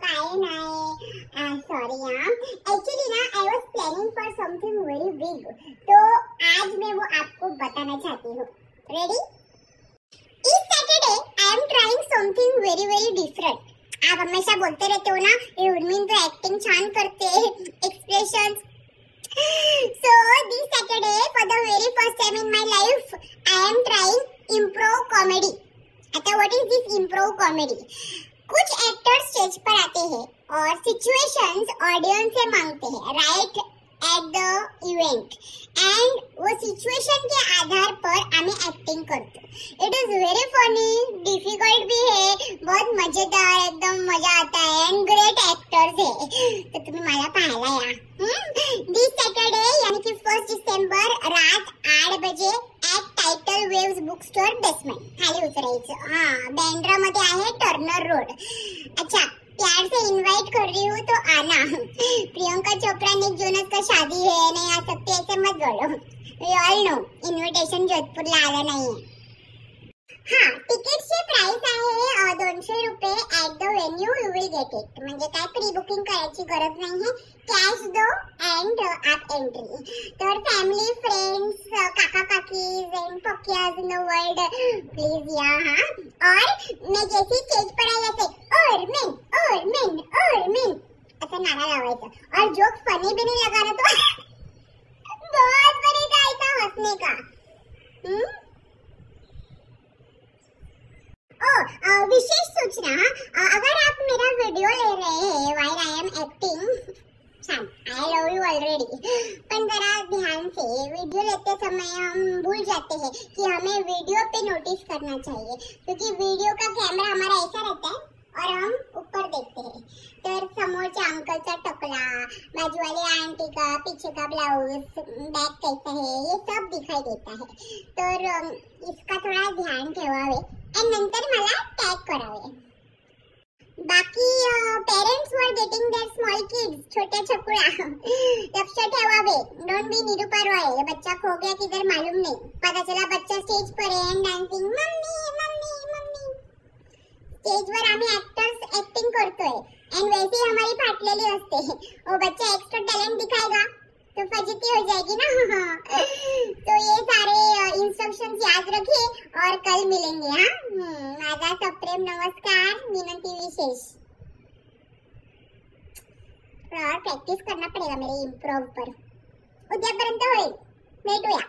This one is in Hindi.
काय नाही सॉरी यार एक्चुअली ना I was planning for something very big, तो आज मैं वो आपको बताना चाहती हूँ। रेडी? इस Saturday I am trying something very very different. आप हमेशा बोलते रहते हो ना ये उर्मिन तो एक्टिंग छान करते, expressions. So this Saturday for the very first time in my life I am trying improv comedy। अच्छा what is this improv comedy? कुछ एक्टर्स स्टेज पर आते हैं और सिचुएशंस ऑडियंस से मांगते हैं right at the event and वो सिचुएशन के आधार पर आम्ही एक्टिंग करतो। It is very funny, difficult भी है, बहुत मजेदार, एकदम मजा आता है एंड ग्रेट एक्टर्स है, तो तुम्ही मला पाहायला या। दिस सॅटरडे यानी कि 1 डिसेंबर रात 8 बजे at title waves book store basement खाली उतरायचं। हाँ बँड्रा मध्ये आहे टर्नर रोड। अच्छा प्यार से इनवाइट कर रही हूँ तो आना। प्रियंका चोपड़ा निक जोनस का शादी है, नहीं आ सकते ऐसे मत बोलो। वी ऑल नो इन्विटेशन जोधपुरला आला नाहीये। हाँ तिकीटचे प्राइस आहे 200 रुपये at the venue you will get it, म्हणजे काय प्री बुकिंग करायची गरज नाही है, कॅश दो एंड आप एंट्री। तर फॅमिली फ्रेंड्स काका काकीज एंड पकियाज इन द वर्ल्ड प्लीज या। हाँ और मैं जैसे स्टेज पर आई ऐसे और ऐसा नारा लगावायचा और जोक फनी भी नहीं लगा ना तो बहुत बनेगा ऐसा हंसने का। विशेष सूचना, अगर आप मेरा वीडियो ले रहे हैं while I am acting, I love you already, पर जरा ध्यान से वीडियो लेते समय हम भूल जाते हैं कि हमें वीडियो पे नोटिस करना चाहिए, क्योंकि वीडियो का कैमरा हमारा ऐसा रहता है और हम ऊपर देखते हैं, तर समोरच्या अंकलचा टकला, बाजू वाली आंटी का पीछे का ब्लाउज, बैक कैसा है, ये सब दिखाई देता है, तर इसका थोड़ा ध्यान ठेवावे आणि नंतर मला टॅग करावे। बाकी parents were getting their small kids, छोटे छकुड़ा लक्ष ठेवावे, डोंट बी निरूपा रॉय, बच्चा खो गया किधर मालूम नहीं, पता चला बच्चा स्टेज पर है and dancing mummy mummy mummy. Stage वर आम्ही एक्टर्स एक्टिंग करतोय एंड वैसे ही हमारी फाटलेली असते, वो बच्चा एक्स्ट्रा टैलेंट दिखाएगा तो फजीती हो जाएगी ना। तो ये सारे इंस्ट्रक्शंस याद रखिए और कल मिलेंगे। हाँ माझा सप्रेम नमस्कार, विनंती विशेष। थोड़ा और प्रैक्टिस करना पड़ेगा मेरे इम्प्रोव पर, उद्यापर्यंत होईल, भेटूया।